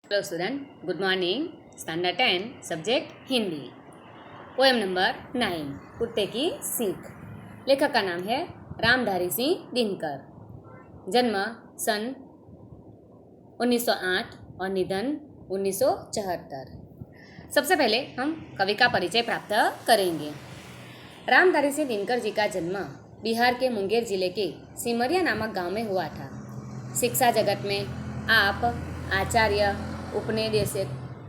Hello student, good morning. Standard 10 subject Hindi. Poem number 9 कुत्ते की सीख। लेखक का नाम है रामधारी सिंह दिनकर। जन्म सन 1908 और निधन 1974। सबसे पहले हम कवि का परिचय प्राप्त करेंगे। रामधारी सिंह दिनकर जी का जन्म बिहार के मुंगेर जिले के सिमरिया नामक गांव में हुआ था। शिक्षा जगत में आप आचार्य,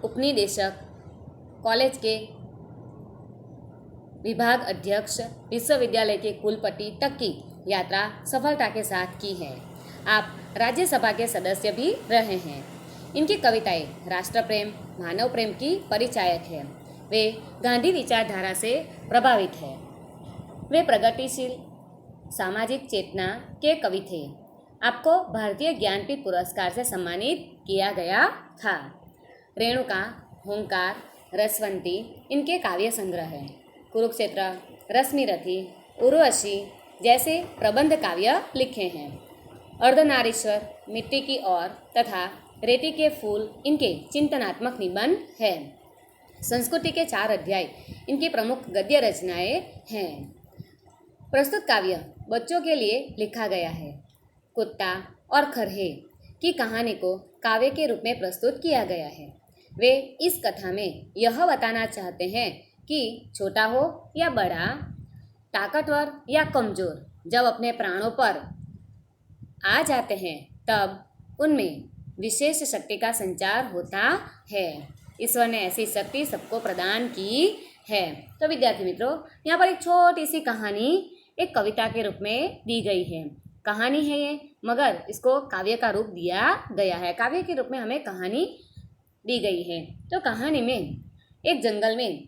उपनिदेशक, कॉलेज के विभाग अध्यक्ष, विश्वविद्यालय के कुलपति तक की यात्रा सफलता के साथ की है। आप राज्यसभा के सदस्य भी रहे हैं। इनकी कविताएं राष्ट्र प्रेम, मानव प्रेम की परिचायक है। वे गांधी विचारधारा से प्रभावित है। वे प्रगतिशील सामाजिक चेतना के कवि थे। आपको भारतीय ज्ञानपीठ पुरस्कार से सम्मानित किया गया था। रेणुका, होंकार, रसवंती इनके काव्य संग्रह है। कुरुक्षेत्र, रश्मिरथी, उर्वशी जैसे प्रबंध काव्य लिखे हैं। अर्धनारीश्वर, मिट्टी की ओर तथा रेती के फूल इनके चिंतनात्मक निबंध है। संस्कृति के 4 अध्याय इनकी प्रमुख गद्य रचनाएं हैं। प्रस्तुत काव्य बच्चों के लिए लिखा गया है। कुत्ता और खरहे की कहानी को काव्य के रूप में प्रस्तुत किया गया है। वे इस कथा में यह बताना चाहते हैं कि छोटा हो या बड़ा, ताकतवर या कमजोर, जब अपने प्राणों पर आ जाते हैं तब उनमें विशेष शक्ति का संचार होता है। ईश्वर ने ऐसी शक्ति सबको प्रदान की है। तो विद्यार्थी मित्रों, यहाँ पर एक छोटी सी कहानी एक कविता के रूप में दी गई है। कहानी है ये, मगर इसको काव्य का रूप दिया गया है। काव्य के रूप में हमें कहानी दी गई है। तो कहानी में एक जंगल में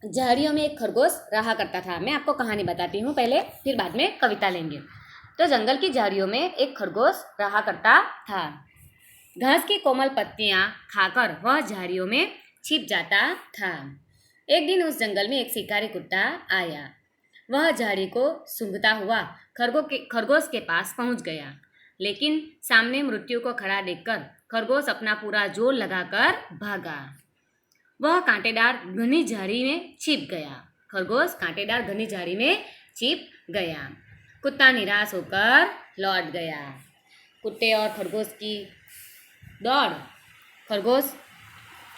झाड़ियों में एक खरगोश रहा करता था। मैं आपको कहानी बताती हूँ पहले, फिर बाद में कविता लेंगे। तो जंगल की झाड़ियों में एक खरगोश रहा करता था। घास की कोमल पत्तियां खाकर वह झाड़ियों में छिप जाता था। एक दिन उस जंगल में एक शिकारी कुत्ता आया। वह झाड़ी को सूंघता हुआ खरगोश के पास पहुंच गया, लेकिन सामने मृत्यु को खड़ा देखकर खरगोश अपना पूरा जोर लगाकर भागा। वह कांटेदार घनी झाड़ी में छिप गया। खरगोश कांटेदार घनी झाड़ी में छिप गया। कुत्ता निराश होकर लौट गया। कुत्ते और खरगोश की दौड़। खरगोश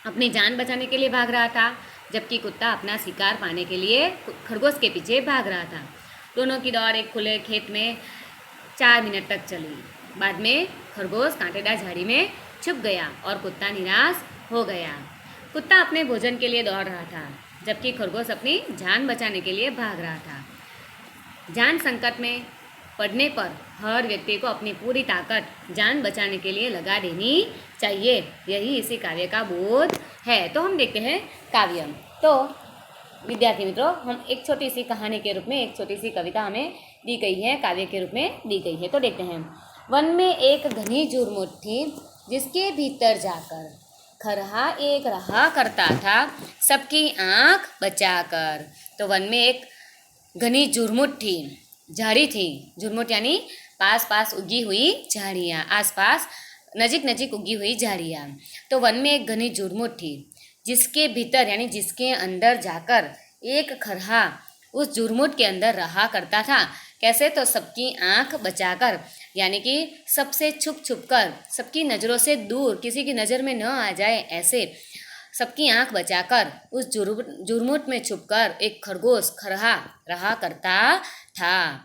अपनी जान बचाने के लिए भाग रहा था, जबकि कुत्ता अपना शिकार पाने के लिए खरगोश के पीछे भाग रहा था। दोनों की दौड़ एक खुले खेत में 4 मिनट तक चली। बाद में खरगोश कांटेदार झाड़ी में छुप गया और कुत्ता निराश हो गया। कुत्ता अपने भोजन के लिए दौड़ रहा था, जबकि खरगोश अपनी जान बचाने के लिए भाग रहा था। जान संकट में पड़ने पर हर व्यक्ति को अपनी पूरी ताकत जान बचाने के लिए लगा देनी चाहिए। यही इसी काव्य का बोध है। तो हम देखते हैं काव्य। तो विद्यार्थी मित्रों, हम एक छोटी सी कहानी के रूप में एक छोटी सी कविता हमें दी गई है, काव्य के रूप में दी गई है। तो देखते हैं। वन में एक घनी झुरमुट थी, जिसके भीतर जाकर खरहा एक रहा करता था, सबकी आँख बचाकर। तो वन में एक घनी झुरमुट थी, झाड़ी थी। झुरमुट यानी पास पास उगी हुई झाड़ियाँ, आसपास नजीक नजीक उगी हुई झाड़ियाँ। तो वन में एक घनी झुरमुट थी, जिसके भीतर यानी जिसके अंदर जाकर एक खरहा उस झुरमुट के अंदर रहा करता था। कैसे? तो सबकी आँख बचाकर, यानी कि सबसे छुप छुप कर, सबकी नज़रों से दूर, किसी की नज़र में न आ जाए, ऐसे सबकी आँख बचाकर उस झुरमुट में छुपकर एक खरगोश खरहा रहा करता था।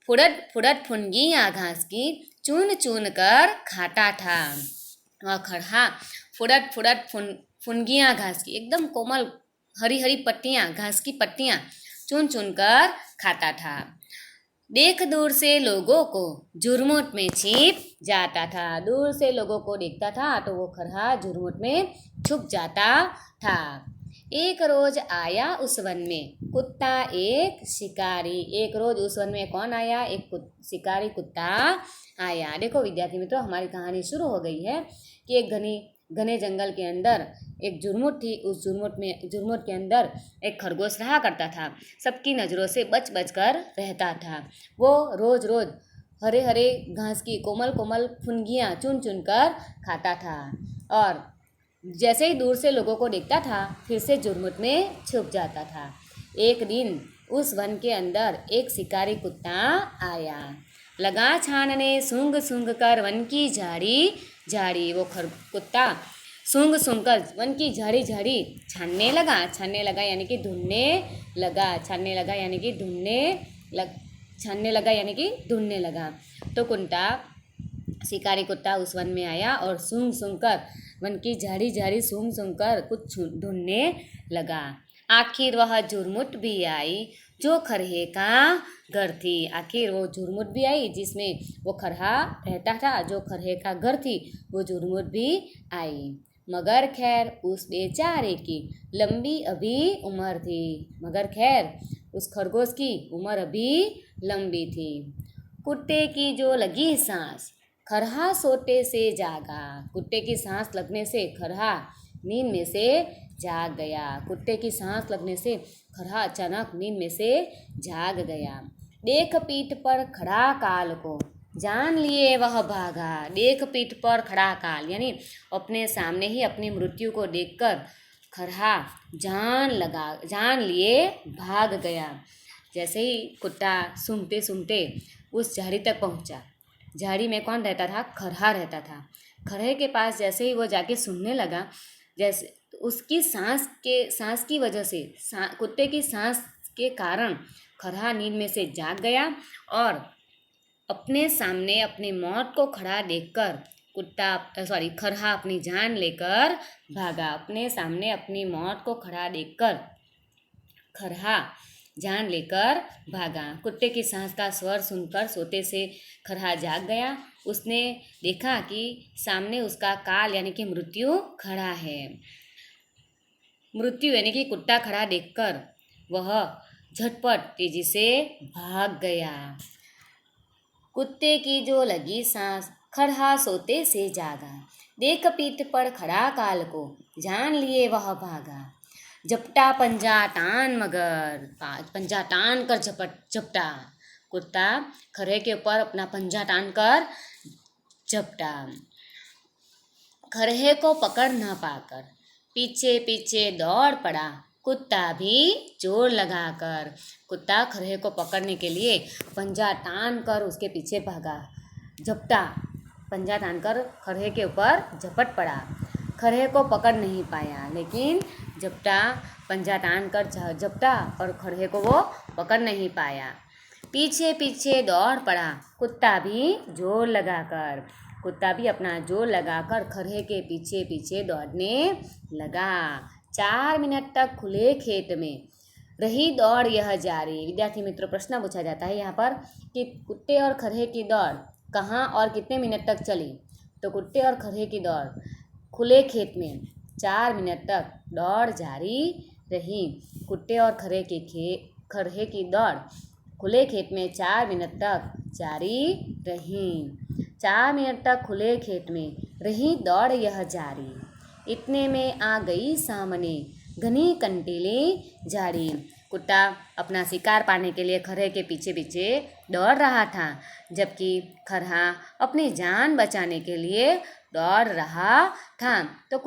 फुड़त फुड़त फुनगियाँ घास की चून चून कर खाता था। वह खरहा फुड़त फुड़त फुनगियाँ घास की, एकदम कोमल हरी हरी पत्तियाँ, घास की पत्तियाँ चुन चुन कर खाता था। देख दूर से लोगों को झुरमुट में छिप जाता था। दूर से लोगों को देखता था तो वो खरहा झुरमुट में छुप जाता था। एक रोज आया उस वन में कुत्ता एक शिकारी। एक रोज उस वन में कौन आया? एक शिकारी कुत्ता आया। देखो विद्यार्थी मित्रों, हमारी कहानी शुरू हो गई है कि एक घने जंगल के अंदर एक झुरमुट थी। उस झुरमुट के अंदर एक खरगोश रहा करता था। सबकी नज़रों से बच बच कर रहता था। वो रोज़ रोज़ हरे हरे घास की कोमल कोमल फुनगियाँ चुन चुन कर खाता था और जैसे ही दूर से लोगों को देखता था फिर से झुरमुट में छुप जाता था। एक दिन उस वन के अंदर एक शिकारी कुत्ता आया। लगा छानने सूंघ सूंघ कर वन की झाड़ी झाड़ी। वो कुत्ता सूंघ सूंघ कर वन की झाड़ी झाड़ी छानने लगा यानी कि ढूंढने लगा, छानने लगा यानी कि छानने लगा यानी कि ढूंढने लगा। तो कुंता शिकारी कुत्ता उस वन में आया और सूंघ सूंघ कर वन की झाड़ी झाड़ी सूंघ सूंघ कर कुछ ढूंढने लगा। आखिर वह झुरमुट भी आई जो खरहे का घर थी। आखिर वो झुरमुट भी आई जिसमें वो खरहा रहता था, जो खरहे का घर थी वो झुरमुट भी आई। मगर खैर उस बेचारे की लंबी अभी उम्र थी। मगर खैर उस खरगोश की उम्र अभी लंबी थी। कुत्ते की जो लगी सांस खरहा सोते से जागा। कुत्ते की सांस लगने से खरहा नींद में से जाग गया। कुत्ते की सांस लगने से खरहा अचानक नींद में से जाग गया। देख पीठ पर खड़ा काल को जान लिए वह भागा। देख पीठ पर खड़ा काल यानी अपने सामने ही अपनी मृत्यु को देखकर खरहा जान लिए भाग गया। जैसे ही कुत्ता सूंघते सूंघते उस झाड़ी तक पहुंचा। झाड़ी में कौन रहता था? खरहा रहता था। खरहे के पास जैसे ही वो जाके सूंघने लगा, जैसे उसकी सांस की वजह से कुत्ते की सांस के कारण खरहा नींद में से जाग गया और अपने सामने अपनी मौत को खड़ा देखकर खरहा अपनी जान लेकर भागा। अपने सामने अपनी मौत को खड़ा देखकर खरहा जान लेकर भागा। कुत्ते की सांस का स्वर सुनकर सोते से खरहा जाग गया। उसने देखा कि सामने उसका काल यानी कि मृत्यु खड़ा है। मृत्यु यानी कि कुत्ता खड़ा देखकर वह झटपट तेजी से भाग गया। कुत्ते की जो लगी सांस खरहा सोते से जागा। देख पीठ पर खड़ा काल को जान लिए वह भागा। झपटा पंजा टान मगर पंजा टान कर झपटा। कुत्ता खरहे के ऊपर अपना पंजा टान कर झपटा। खरहे को पकड़ न पाकर पीछे पीछे दौड़ पड़ा कुत्ता भी जोर लगाकर। कुत्ता खरहे को पकड़ने के लिए पंजा टान कर उसके पीछे भागा। झपटा पंजा टान कर खरहे के ऊपर झपट पड़ा। खरहे को पकड़ नहीं पाया, लेकिन झपटा पंजा टान कर झपटा और खरहे को वो पकड़ नहीं पाया। पीछे पीछे दौड़ पड़ा कुत्ता भी जोर लगाकर। कुत्ता भी अपना जोर लगाकर खरहे के पीछे पीछे दौड़ने लगा। 4 मिनट तक खुले खेत में रही दौड़ यह जारी। विद्यार्थी मित्रों, प्रश्न पूछा जाता है यहाँ पर कि कुत्ते और खरहे की दौड़ कहाँ और कितने मिनट तक चली। तो कुत्ते और खरहे की दौड़ खुले खेत में 4 मिनट तक दौड़ जारी रही। कुत्ते और खरहे की दौड़ खुले खेत में 4 मिनट तक जारी रही। 4 मिनट तक खुले खेत में रही दौड़ यह जारी। इतने में आ गई सामने घनी कंटीली झाड़ी। कुत्ता अपना शिकार पाने के लिए खरहे के पीछे पीछे दौड़ रहा था, जबकि खरहा अपनी जान बचाने के लिए दौड़ रहा था। तो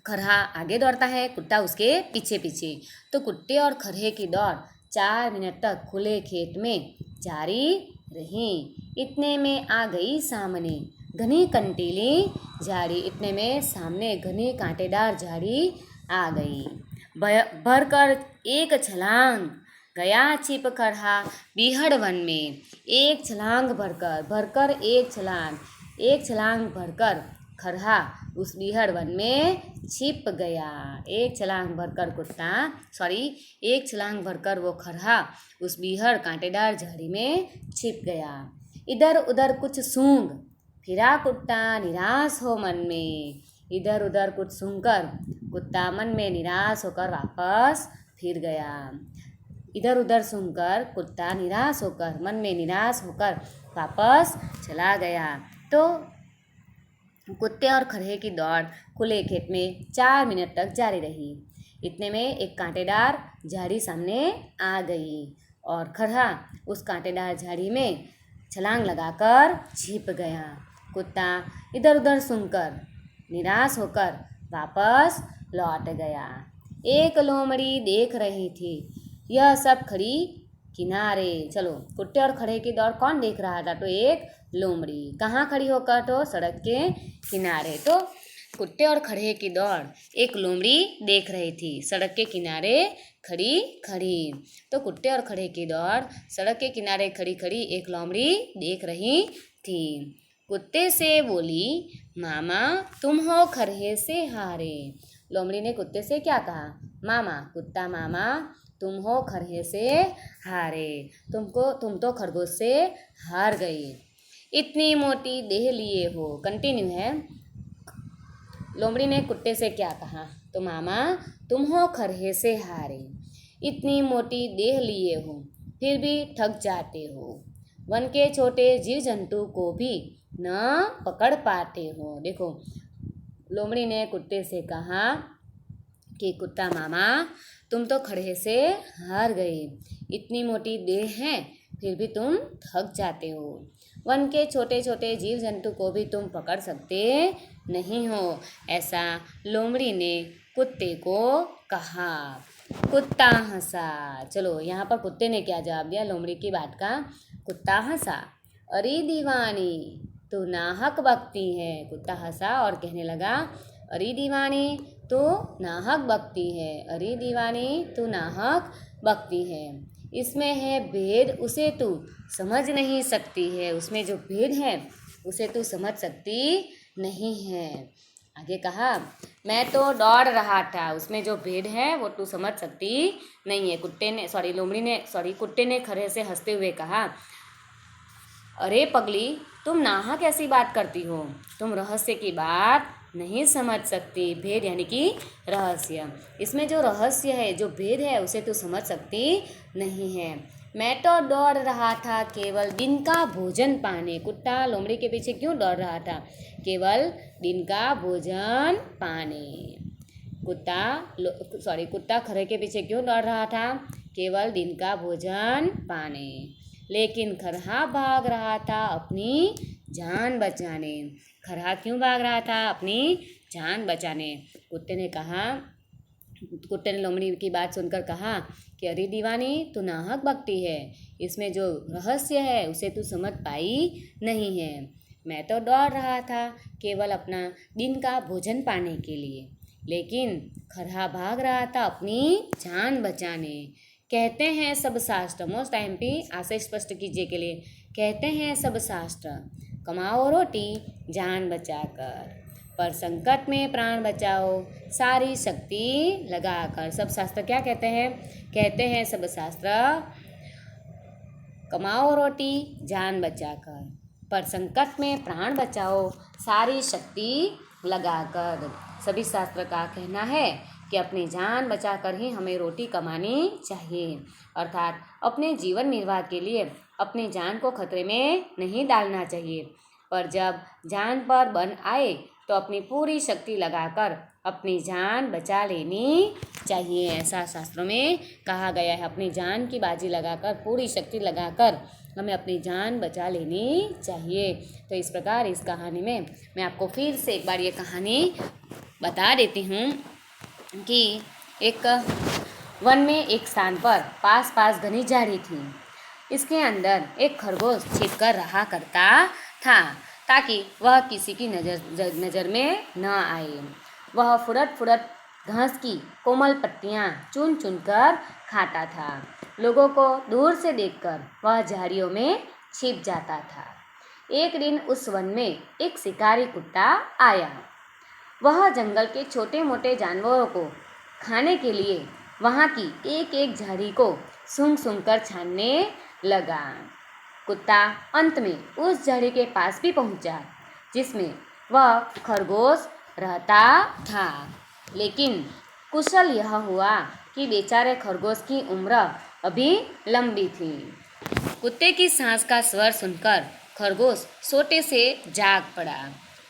खरहा आगे दौड़ता है, कुत्ता उसके पीछे पीछे। तो कुत्ते और खरहे की दौड़ 4 मिनट तक खुले खेत में जारी रही। इतने में आ गई सामने घनी कंटीली झाड़ी। इतने में सामने घनी कांटेदार झाड़ी आ गई। भरकर एक छलांग गया छिप खरहा बीहड़ वन में। एक छलांग भरकर एक छलांग भरकर खरहा उस बीहड़ वन में छिप गया। एक छलांग भरकर वो खरहा उस बीहड़ कांटेदार झाड़ी में छिप गया। इधर उधर कुछ सूंघ फिरा कुत्ता निराश हो मन में। इधर उधर कुछ सूंघकर कुत्ता मन में निराश होकर वापस फिर गया। इधर उधर सूंघकर कुत्ता मन में निराश होकर वापस चला गया। तो कुत्ते और खरहे की दौड़ खुले खेत में 4 मिनट तक जारी रही। इतने में एक कांटेदार झाड़ी सामने आ गई और खरहा उस कांटेदार झाड़ी में छलांग लगाकर छिप गया। कुत्ता इधर उधर सुनकर निराश होकर वापस लौट गया। एक लोमड़ी देख रही थी यह सब खड़ी किनारे। चलो, कुत्ते और खड़े की दौड़ कौन देख रहा था? तो एक लोमड़ी। कहाँ खड़ी होकर? तो सड़क के किनारे। तो कुत्ते और खड़े की दौड़ एक लोमड़ी देख रही थी सड़क के किनारे खड़ी खड़ी। तो कुत्ते और खड़े की दौड़ सड़क के किनारे खड़ी खड़ी एक लोमड़ी देख रही थी। कुत्ते से बोली, मामा तुम हो खरहे से हारे। लोमड़ी ने कुत्ते से क्या कहा? मामा, कुत्ता मामा तुम हो खरहे से हारे, तुम तो खरगोश से हार गई। इतनी मोटी देह लिए हो। कंटिन्यू है। लोमड़ी ने कुत्ते से क्या कहा? तो मामा तुम हो खरहे से हारे, इतनी मोटी देह लिए हो फिर भी थक जाते हो, वन के छोटे जीव जंतु को भी न पकड़ पाते हो। देखो, लोमड़ी ने कुत्ते से कहा कि कुत्ता मामा तुम तो खड़े से हार गए, इतनी मोटी देह है फिर भी तुम थक जाते हो, वन के छोटे छोटे जीव जंतु को भी तुम पकड़ सकते नहीं हो। ऐसा लोमड़ी ने कुत्ते को कहा। कुत्ता हंसा। चलो, यहाँ पर कुत्ते ने क्या जवाब दिया लोमड़ी की बात का? कुत्ता हंसा, अरे दीवानी तू नाहक बकती है। कुत्ता हंसा और कहने लगा, अरे दीवानी तू नाहक बकती है, अरे दीवानी तू नाहक बकती है। इसमें है भेद उसे तू समझ नहीं सकती है, उसमें जो भेद है उसे तू समझ सकती नहीं है। आगे कहा, मैं तो दौड़ रहा था, उसमें जो भेद है वो तू समझ सकती नहीं है। कुत्ते ने खरे से हंसते हुए कहा, अरे पगली तुम नाहक कैसी बात करती हो, तुम रहस्य की बात नहीं समझ सकती। भेद यानी कि रहस्य, इसमें जो रहस्य है जो भेद है उसे तू समझ सकती नहीं है। मैं तो दौड़ रहा था केवल दिन का भोजन पाने। कुत्ता लोमड़ी के पीछे क्यों दौड़ रहा था? केवल दिन का भोजन पाने। कुत्ता खरे के पीछे क्यों दौड़ रहा था? केवल दिन का भोजन पाने। लेकिन खरहा भाग रहा था अपनी जान बचाने। खरहा क्यों भाग रहा था? अपनी जान बचाने। कुत्ते ने लोमड़ी की बात सुनकर कहा कि अरे दीवानी तू नाहक बकती है, इसमें जो रहस्य है उसे तू समझ पाई नहीं है। मैं तो दौड़ रहा था केवल अपना दिन का भोजन पाने के लिए, लेकिन खरहा भाग रहा था अपनी जान बचाने। कहते हैं सब शास्त्र, मोस्ट MP आशय स्पष्ट कीजिए के लिए, कहते हैं सब शास्त्र कमाओ रोटी जान बचाकर, पर संकट में प्राण बचाओ सारी शक्ति लगाकर। सब शास्त्र क्या कहते हैं? कहते हैं सब शास्त्र कमाओ रोटी जान बचाकर, पर संकट में प्राण बचाओ सारी शक्ति लगाकर। सभी शास्त्र का कहना है कि अपनी जान बचाकर ही हमें रोटी कमानी चाहिए, अर्थात अपने जीवन निर्वाह के लिए अपनी जान को खतरे में नहीं डालना चाहिए। पर जब जान पर बन आए तो अपनी पूरी शक्ति लगाकर अपनी जान बचा लेनी चाहिए। ऐसा शास्त्रों में कहा गया है, अपनी जान की बाजी लगाकर, पूरी शक्ति लगाकर हमें अपनी जान बचा लेनी चाहिए। तो इस प्रकार इस कहानी में मैं आपको फिर से एक बार ये कहानी बता देती हूँ कि एक वन में एक स्थान पर पास घनी झाड़ी थी। इसके अंदर एक खरगोश छिपकर रहा करता था ताकि वह किसी की नज़र में न आए। वह फुरत घास की कोमल पत्तियां चुन कर खाता था। लोगों को दूर से देखकर वह झाड़ियों में छिप जाता था। एक दिन उस वन में एक शिकारी कुत्ता आया। वह जंगल के छोटे मोटे जानवरों को खाने के लिए वहाँ की एक एक झाड़ी को सूंघ कर छानने लगा। कुत्ता अंत में उस झाड़ी के पास भी पहुँचा जिसमें वह खरगोश रहता था, लेकिन कुशल यह हुआ कि बेचारे खरगोश की उम्र अभी लंबी थी। कुत्ते की सांस का स्वर सुनकर खरगोश सोते से जाग पड़ा।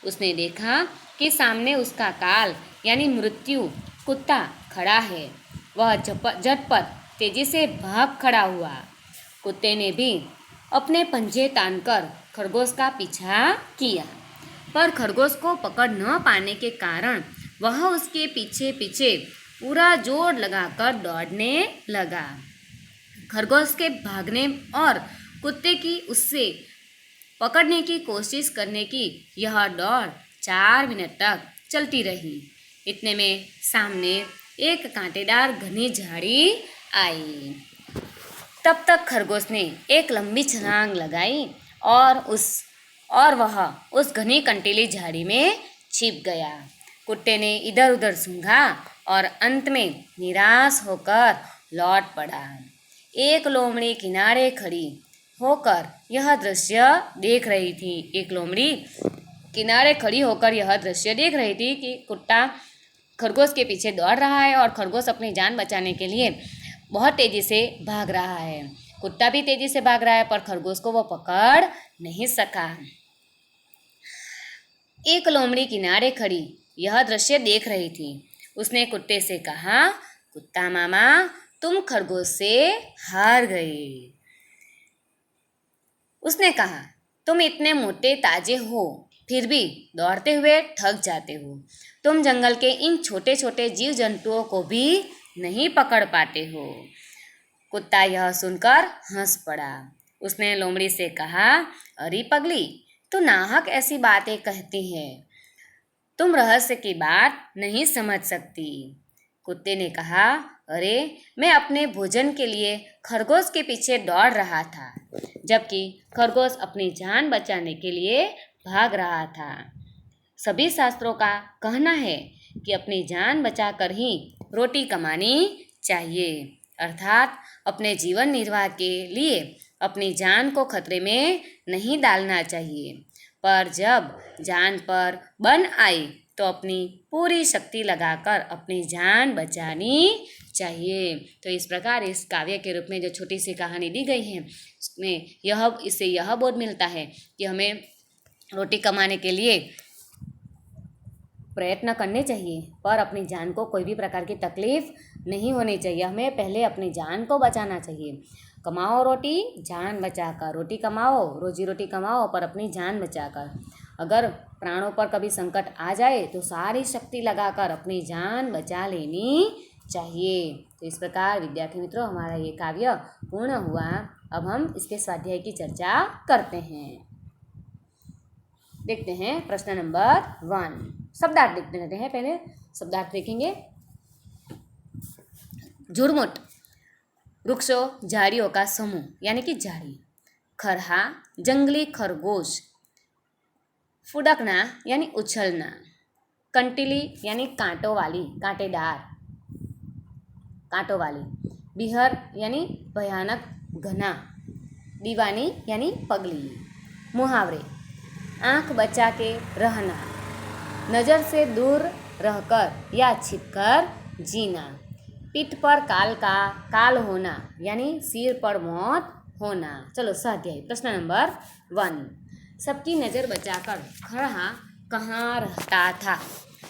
उसने देखा कि सामने उसका काल यानी मृत्यु कुत्ता खड़ा है। वह झटपट तेजी से भाग खड़ा हुआ। कुत्ते ने भी अपने पंजे तानकर खरगोश का पीछा किया, पर खरगोश को पकड़ न पाने के कारण वह उसके पीछे पीछे पूरा जोर लगाकर दौड़ने लगा। खरगोश के भागने और कुत्ते की उससे पकड़ने की कोशिश करने की यह दौड़ 4 मिनट तक चलती रही। इतने में सामने एक कांटेदार घनी झाड़ी आई। तब तक खरगोश ने एक लंबी छलांग लगाई और वह उस घनी कंटीली झाड़ी में छिप गया। कुत्ते ने इधर उधर सूंघा और अंत में निराश होकर लौट पड़ा। एक लोमड़ी किनारे खड़ी होकर यह दृश्य देख रही थी। एक लोमड़ी किनारे खड़ी होकर यह दृश्य देख रही थी कि कुत्ता खरगोश के पीछे दौड़ रहा है और खरगोश अपनी जान बचाने के लिए बहुत तेजी से भाग रहा है। कुत्ता भी तेजी से भाग रहा है पर खरगोश को वो पकड़ नहीं सका। एक लोमड़ी किनारे खड़ी यह दृश्य देख रही थी। उसने कुत्ते से कहा, कुत्ता मामा, तुम खरगोश से हार गए। उसने कहा, तुम इतने मोटे ताजे हो फिर भी दौड़ते हुए थक जाते हो। तुम जंगल के इन छोटे छोटे जीव जंतुओं को भी नहीं पकड़ पाते हो। कुत्ता यह सुनकर हंस पड़ा। उसने लोमड़ी से कहा, अरे पगली, तू नाहक ऐसी बातें कहती है। तुम रहस्य की बात नहीं समझ सकती। कुत्ते ने कहा, अरे मैं अपने भोजन के लिए खरगोश के पीछे दौड़ रहा था, जबकि खरगोश अपनी जान बचाने के लिए भाग रहा था। सभी शास्त्रों का कहना है कि अपनी जान बचाकर ही रोटी कमानी चाहिए, अर्थात अपने जीवन निर्वाह के लिए अपनी जान को खतरे में नहीं डालना चाहिए। पर जब जान पर बन आई तो अपनी पूरी शक्ति लगाकर अपनी जान बचानी चाहिए। तो इस प्रकार इस काव्य के रूप में जो छोटी सी कहानी दी गई है उसमें इससे यह बोध मिलता है कि हमें रोटी कमाने के लिए प्रयत्न करने चाहिए, पर अपनी जान को कोई भी प्रकार की तकलीफ नहीं होनी चाहिए। हमें पहले अपनी जान को बचाना चाहिए। कमाओ रोटी, जान बचाकर। रोटी कमाओ, रोजी रोटी कमाओ, पर अपनी जान बचाकर। अगर प्राणों पर कभी संकट आ जाए तो सारी शक्ति लगाकर अपनी जान बचा लेनी चाहिए। तो इस प्रकार विद्यार्थी मित्रों, हमारा ये काव्य पूर्ण हुआ। अब हम इसके स्वाध्याय की चर्चा करते हैं। देखते हैं प्रश्न नंबर 1। शब्दार्थ देखते रहते हैं। पहले शब्दार्थ देखेंगे। झुरमुट, वृक्षों झाड़ियों का समूह यानी कि झाड़ी। खरहा, जंगली खरगोश। फुदकना यानी उछलना। कंटीली यानी कांटों वाली, कांटेदार, कांटों वाली। बिहर यानी भयानक, घना। दीवानी यानी पगली। मुहावरे, आँख बचा के रहना, नज़र से दूर रहकर या छिपकर जीना। पीठ पर काल होना यानी सिर पर मौत होना। चलो स्वाध्याय। प्रश्न नंबर 1। सबकी नज़र बचाकर खरहा कहाँ रहता था?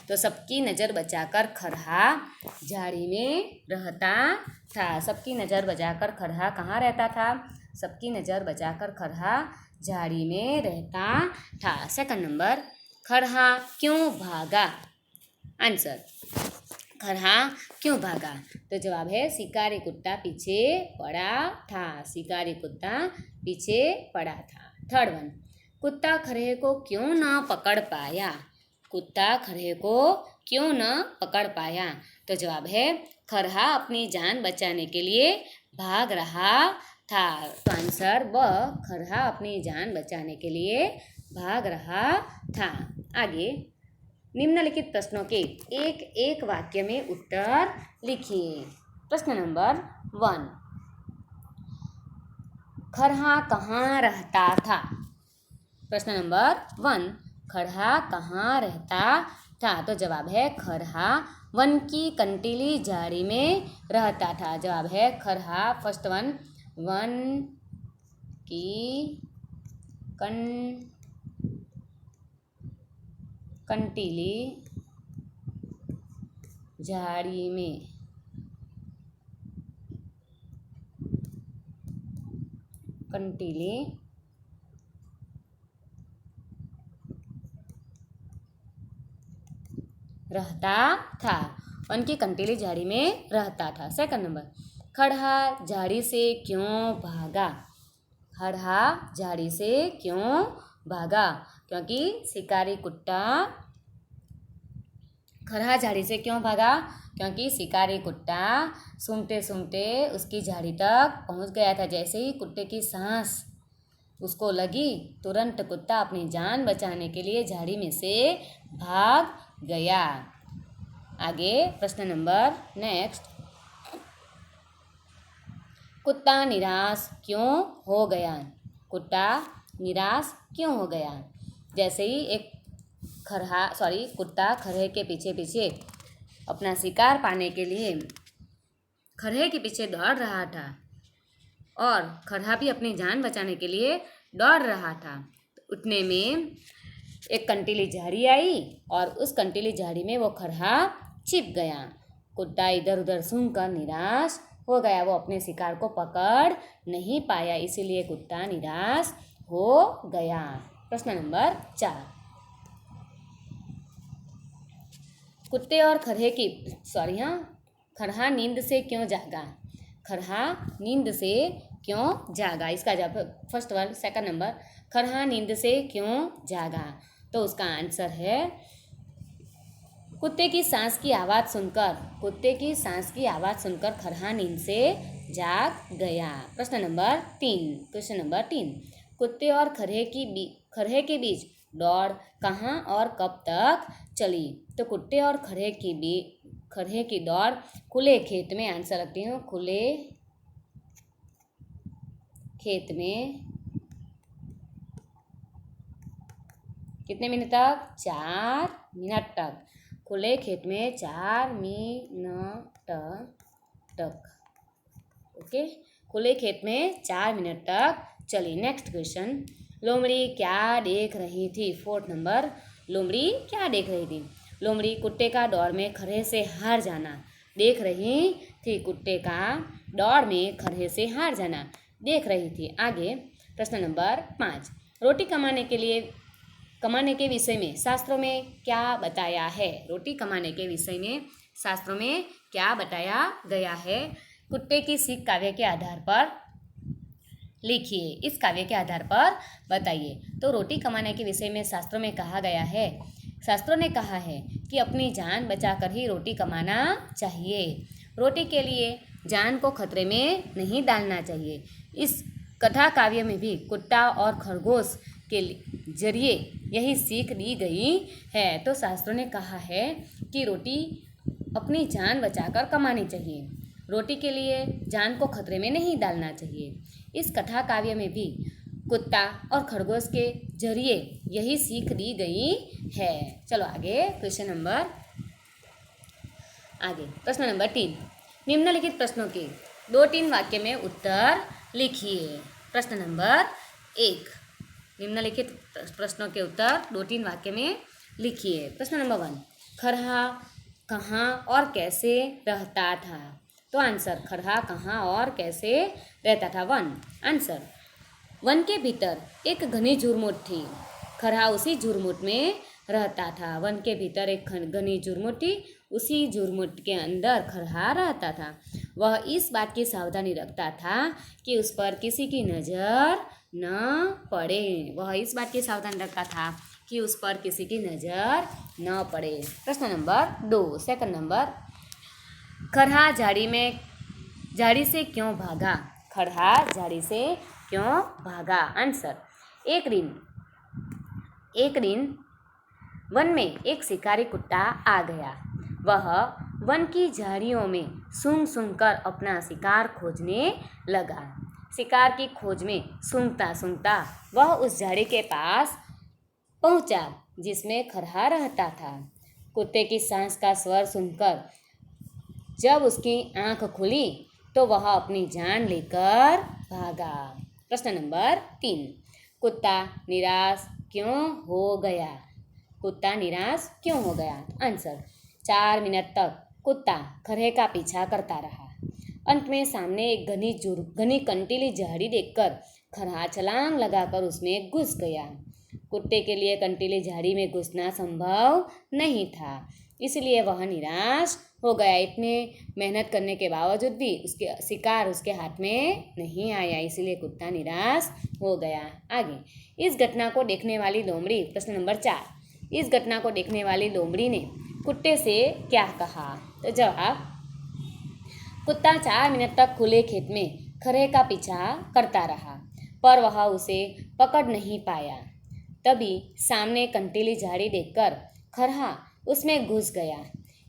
तो सबकी नज़र बचाकर खरहा झाड़ी में रहता था। सबकी नज़र बचाकर खरहा कहाँ रहता था? सबकी नज़र बचाकर खरहा झाड़ी में रहता था। सेकंड नंबर, खरहा क्यों भागा? आंसर, खरहा क्यों भागा? तो जवाब है शिकारी कुत्ता पीछे पड़ा था। शिकारी कुत्ता पीछे पड़ा था। थर्ड वन, कुत्ता खरहे को क्यों न पकड़ पाया? कुत्ता खरहे को क्यों न पकड़ पाया? तो जवाब है खरहा अपनी जान बचाने के लिए भाग रहा था। तो आंसर ब, खरहा अपनी जान बचाने के लिए भाग रहा था। आगे निम्नलिखित प्रश्नों के एक एक वाक्य में उत्तर लिखिए। प्रश्न नंबर 1, खरहा कहाँ रहता था? प्रश्न नंबर 1, खरहा कहाँ रहता था? तो जवाब है खरहा वन की कंटीली झाड़ी में रहता था। जवाब है खरहा, फर्स्ट वन, वन की कंटीली झाड़ी में। कंटीली रहता था, वन की कंटीली झाड़ी में रहता था। सेकंड नंबर, खड़हा झाड़ी से क्यों भागा? खड़हा झाड़ी से क्यों भागा? क्योंकि शिकारी कुत्ता खड़हा झाड़ी से क्यों भागा? क्योंकि शिकारी कुत्ता सूंघते सूंघते उसकी झाड़ी तक पहुंच गया था। जैसे ही कुत्ते की सांस उसको लगी, तुरंत कुत्ता अपनी जान बचाने के लिए झाड़ी में से भाग गया। आगे प्रश्न नंबर नेक्स्ट, कुत्ता निराश क्यों हो गया? कुत्ता निराश क्यों हो गया? जैसे ही एक कुत्ता खरहे के पीछे पीछे अपना शिकार पाने के लिए खरहे के पीछे दौड़ रहा था और खरहा भी अपनी जान बचाने के लिए दौड़ रहा था। उतने में एक कंटीली झाड़ी आई और उस कंटीली झाड़ी में वो खरहा छिप गया। कुत्ता इधर उधर सूंघकर निराश हो गया, वो अपने शिकार को पकड़ नहीं पाया, इसीलिए कुत्ता निराश हो गया। प्रश्न नंबर 4, कुत्ते और खरहा नींद से क्यों जागा? खरहा नींद से क्यों जागा? इसका जवाब फर्स्ट वन सेकंड नंबर, खरहा नींद से क्यों जागा? तो उसका आंसर है कुत्ते की सांस की आवाज़ सुनकर खरहा नींद से जाग गया। प्रश्न नंबर 3, कुत्ते और खरहे के बीच दौड़ कहाँ और कब तक चली? तो कुत्ते और खरहे की दौड़ खुले खेत में, आंसर रखती हूँ, खुले खेत में कितने मिनट तक? 4 मिनट तक। खुले खेत में 4 मिनट तक। ओके, खुले खेत में 4 मिनट तक चली। नेक्स्ट क्वेश्चन, लोमड़ी क्या देख रही थी? फोर्थ नंबर, लोमड़ी क्या देख रही थी? लोमड़ी कुत्ते का दौड़ में खरहे से हार जाना देख रही थी। कुत्ते का दौड़ में खरहे से हार जाना देख रही थी। आगे प्रश्न नंबर 5, रोटी कमाने के विषय में शास्त्रों में क्या बताया है? रोटी कमाने के विषय में शास्त्रों में क्या बताया गया है? कुत्ते की सीख काव्य के आधार पर लिखिए, इस काव्य के आधार पर बताइए। तो रोटी कमाने के विषय में शास्त्रों में कहा गया है, शास्त्रों ने कहा है कि अपनी जान बचाकर ही रोटी कमाना चाहिए। रोटी के लिए जान को खतरे में नहीं डालना चाहिए। इस कथा काव्य में भी कुत्ता और खरगोश के जरिए यही सीख दी गई है। तो शास्त्रों ने कहा है कि रोटी अपनी जान बचाकर कमानी चाहिए, रोटी के लिए जान को खतरे में नहीं डालना चाहिए। इस कथा काव्य में भी कुत्ता और खरगोश के जरिए यही सीख दी गई है। चलो आगे प्रश्न नंबर 3, निम्नलिखित प्रश्नों के 2-3 वाक्य में उत्तर लिखिए। प्रश्न नंबर 1, निम्नलिखित प्रश्नों के उत्तर 2-3 वाक्य में लिखिए। प्रश्न नंबर 1, खरहा कहाँ और कैसे रहता था? तो आंसर, खरहा कहाँ और कैसे रहता था? 1 आंसर, वन के भीतर एक घनी झुरमुट थी, खरहा उसी झुरमुट में रहता था। वन के भीतर एक घनी झुरमुट थी, उसी झुरमुट के अंदर खरहा रहता था। वह इस बात की सावधानी रखता था कि उस पर किसी की नज़र न पड़े। वह इस बात की सावधानी रखता था कि उस पर किसी की नज़र न पड़े। प्रश्न नंबर 2, सेकंड नंबर, खरहा झाड़ी से क्यों भागा? खरहा झाड़ी से क्यों भागा? आंसर, एक दिन वन में एक शिकारी कुत्ता आ गया। वह वन की झाड़ियों में सूंघ कर अपना शिकार खोजने लगा। शिकार की खोज में सूंघता वह उस झाड़ी के पास पहुंचा जिसमें खरहा रहता था। कुत्ते की सांस का स्वर सुनकर जब उसकी आंख खुली तो वह अपनी जान लेकर भागा। प्रश्न नंबर 3, कुत्ता निराश क्यों हो गया? कुत्ता निराश क्यों हो गया? आंसर, 4 मिनट तक कुत्ता खरहे का पीछा करता रहा। अंत में सामने एक घनी कंटीली झाड़ी देखकर खरहा छलांग लगाकर उसमें घुस गया। कुत्ते के लिए कंटीली झाड़ी में घुसना संभव नहीं था, इसलिए वह निराश हो गया। इतने मेहनत करने के बावजूद भी उसके शिकार उसके हाथ में नहीं आया, इसलिए कुत्ता निराश हो गया। आगे, इस घटना को देखने वाली लोमड़ी, प्रश्न नंबर 4, इस घटना को देखने वाली लोमड़ी ने कुत्ते से क्या कहा? तो जवाब, कुत्ता 4 मिनट तक खुले खेत में खरहे का पीछा करता रहा, पर वह उसे पकड़ नहीं पाया। तभी सामने कंटीली झाड़ी देखकर खरहा उसमें घुस गया।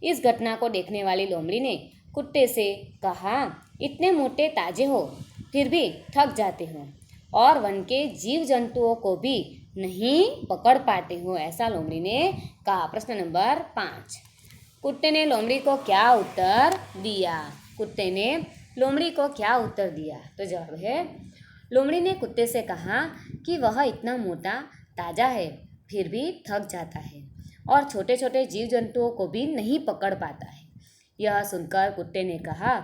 इस घटना को देखने वाली लोमड़ी ने कुत्ते से कहा, इतने मोटे ताजे हो, फिर भी थक जाते हो और वन के जीव जंतुओं को भी नहीं पकड़ पाते हो, ऐसा लोमड़ी ने कहा। प्रश्न नंबर 5, कुत्ते ने लोमड़ी को क्या उत्तर दिया? कुत्ते ने लोमड़ी को क्या उत्तर दिया? तो जवाब है, लोमड़ी ने कुत्ते से कहा कि वह इतना मोटा ताजा है, फिर भी थक जाता है और छोटे छोटे जीव जंतुओं को भी नहीं पकड़ पाता है। यह सुनकर कुत्ते ने कहा,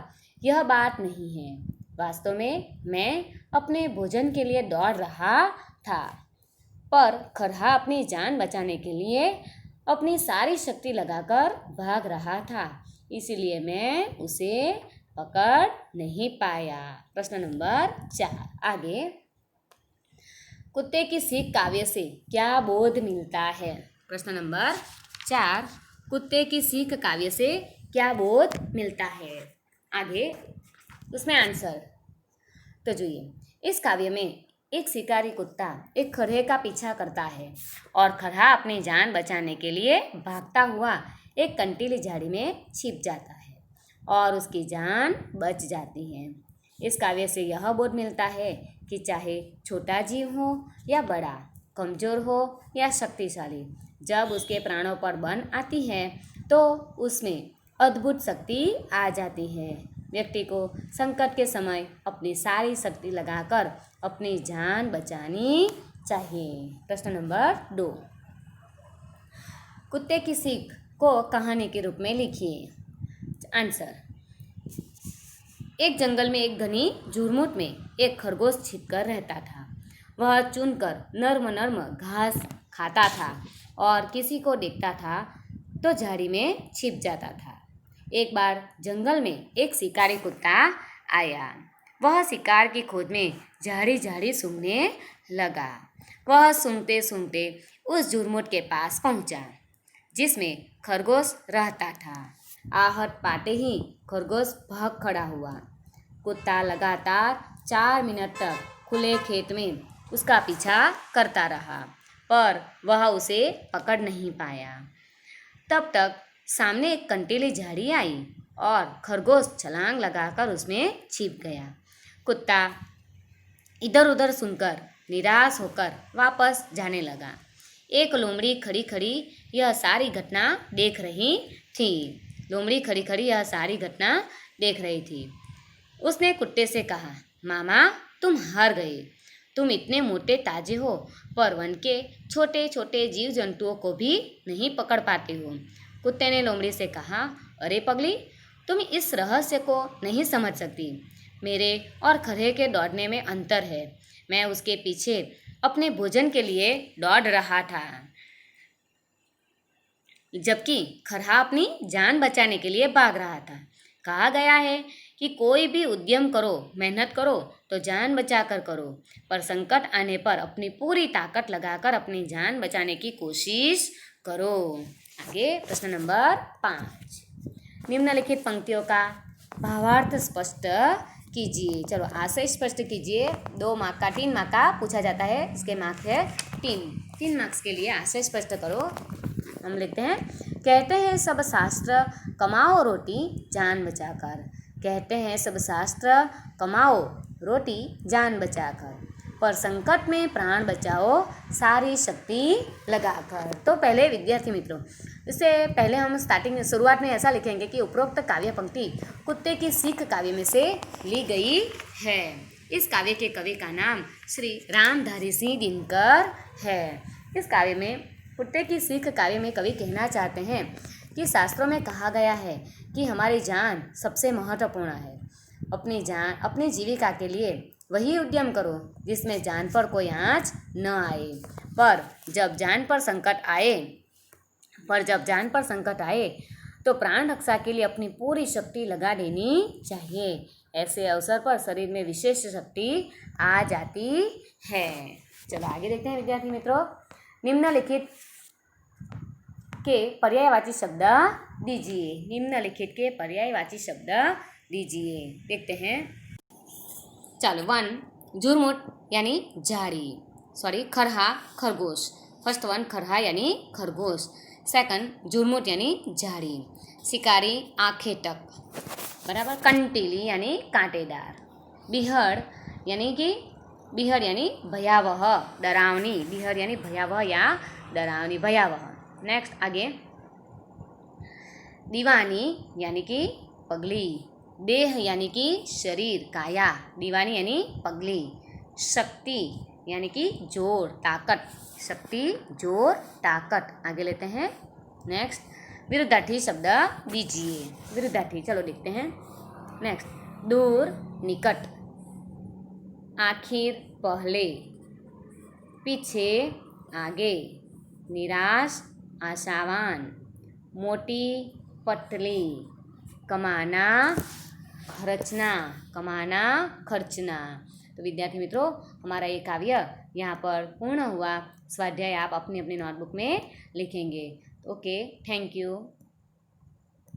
यह बात नहीं है, वास्तव में मैं अपने भोजन के लिए दौड़ रहा था, पर खरहा अपनी जान बचाने के लिए अपनी सारी शक्ति लगाकर भाग रहा था, इसलिए मैं उसे पकड़ नहीं पाया। प्रश्न नंबर 4, आगे, कुत्ते की सीख काव्य से क्या बोध मिलता है? प्रश्न नंबर 4, कुत्ते की सीख काव्य से क्या बोध मिलता है? आगे उसमें आंसर तो જોઈએ, इस काव्य में एक शिकारी कुत्ता एक खरहे का पीछा करता है और खरहा अपनी जान बचाने के लिए भागता हुआ एक कंटीली झाड़ी में छिप जाता है और उसकी जान बच जाती है। इस काव्य से यह बोध मिलता है कि चाहे छोटा जीव हो या बड़ा, कमज़ोर हो या शक्तिशाली, जब उसके प्राणों पर बन आती है तो उसमें अद्भुत शक्ति आ जाती है। व्यक्ति को संकट के समय अपनी सारी शक्ति लगाकर अपनी जान बचानी चाहिए। प्रश्न नंबर 2, कुत्ते की सीख को कहानी के रूप में लिखिए। आंसर, एक जंगल में एक घनी झुरमुट में एक खरगोश छिपकर रहता था। वह चुनकर नर्म नर्म घास खाता था और किसी को देखता था तो झाड़ी में छिप जाता था। एक बार जंगल में एक शिकारी कुत्ता आया। वह शिकार की खोज में झाड़ी झाड़ी सूंघने लगा। वह सूंघते सूंघते उस झुरमुट के पास पहुंचा जिसमें खरगोश रहता था। आहट पाते ही खरगोश भाग खड़ा हुआ। कुत्ता लगातार 4 मिनट तक खुले खेत में उसका पीछा करता रहा, पर वह उसे पकड़ नहीं पाया। तब तक सामने एक कंटीली झाड़ी आई और खरगोश छलांग लगाकर उसमें छिप गया। कुत्ता इधर उधर सुनकर निराश होकर वापस जाने लगा। एक लोमड़ी खड़ी खड़ी यह सारी घटना देख रही थी। लोमड़ी खड़ी खड़ी यह सारी घटना देख रही थी। उसने कुत्ते से कहा, मामा, तुम हार गए। तुम इतने मोटे ताजे हो, पर वन के छोटे छोटे जीव जंतुओं को भी नहीं पकड़ पाते हो। कुत्ते ने लोमड़ी से कहा, अरे पगली, तुम इस रहस्य को नहीं समझ सकती। मेरे और खरहे के दौड़ने में अंतर है। मैं उसके पीछे अपने भोजन के लिए दौड़ रहा था, जबकि खरहा अपनी जान बचाने के लिए भाग रहा था। कहा गया है कि कोई भी उद्यम करो, मेहनत करो तो जान बचा कर करो, पर संकट आने पर अपनी पूरी ताकत लगाकर अपनी जान बचाने की कोशिश करो। आगे प्रश्न नंबर 5, निम्नलिखित पंक्तियों का भावार्थ स्पष्ट कीजिए। चलो आशय स्पष्ट कीजिए। 2 मार्क का 3 मार्क का पूछा जाता है, इसके मार्क्स है 3 मार्क्स के लिए आशय स्पष्ट करो। हम लिखते हैं, कहते हैं सब शास्त्र कमाओ रोटी जान बचाकर। कहते हैं सब शास्त्र कमाओ रोटी जान बचाकर, पर संकट में प्राण बचाओ सारी शक्ति लगाकर। तो पहले विद्यार्थी मित्रों, इससे पहले हम शुरुआत में ऐसा लिखेंगे कि उपरोक्त काव्य पंक्ति कुत्ते की सीख काव्य में से ली गई है। इस काव्य के कवि का नाम श्री रामधारी सिंह दिनकर है। इस काव्य में कुत्ते की सीख काव्य में कवि कहना चाहते हैं कि शास्त्रों में कहा गया है कि हमारी जान सबसे महत्वपूर्ण है। अपनी जान, अपनी जीविका के लिए वही उद्यम करो जिसमें जान पर कोई आँच न आए। पर जब जान पर संकट आए तो प्राण रक्षा के लिए अपनी पूरी शक्ति लगा देनी चाहिए। ऐसे अवसर पर शरीर में विशेष शक्ति आ जाती है। चलो आगे देखते हैं विद्यार्थी मित्रों। निम्नलिखित के पर्यायवाची शब्द दीजिए। निम्नलिखित के पर्यायवाची शब्द दीजिए। देखते हैं। चलो 1 झुरमुट यानी झाड़ी, खरहा खरगोश। फर्स्ट वन खरहा यानी खरगोश। सेकंड झुरमुट यानी झाड़ी। शिकारी आंखें तक, बराबर। कंटीली यानी कांटेदार। बिहड़ यानी भयावह, डरावनी। बिहड़ यानी भयावह या डरावनी, भयावह। नेक्स्ट आगे। दीवानी यानी कि पगली। देह यानी कि शरीर, काया। दीवानी यानी पगली। शक्ति यानी कि जोर, ताकत। शक्ति, जोर, ताकत। आगे लेते हैं। नेक्स्ट विरुद्धार्थी शब्द दीजिए। विरुद्धार्थी चलो देखते हैं। नेक्स्ट दूर, निकट। आखिर, पहले। पीछे, आगे। निराश, आशावान। मोटी, पतली। कमाना, खर्चना। तो विद्यार्थी मित्रों, हमारा ये काव्य यहाँ पर पूर्ण हुआ। स्वाध्याय आप अपनी अपनी नोटबुक में लिखेंगे। Okay, thank you.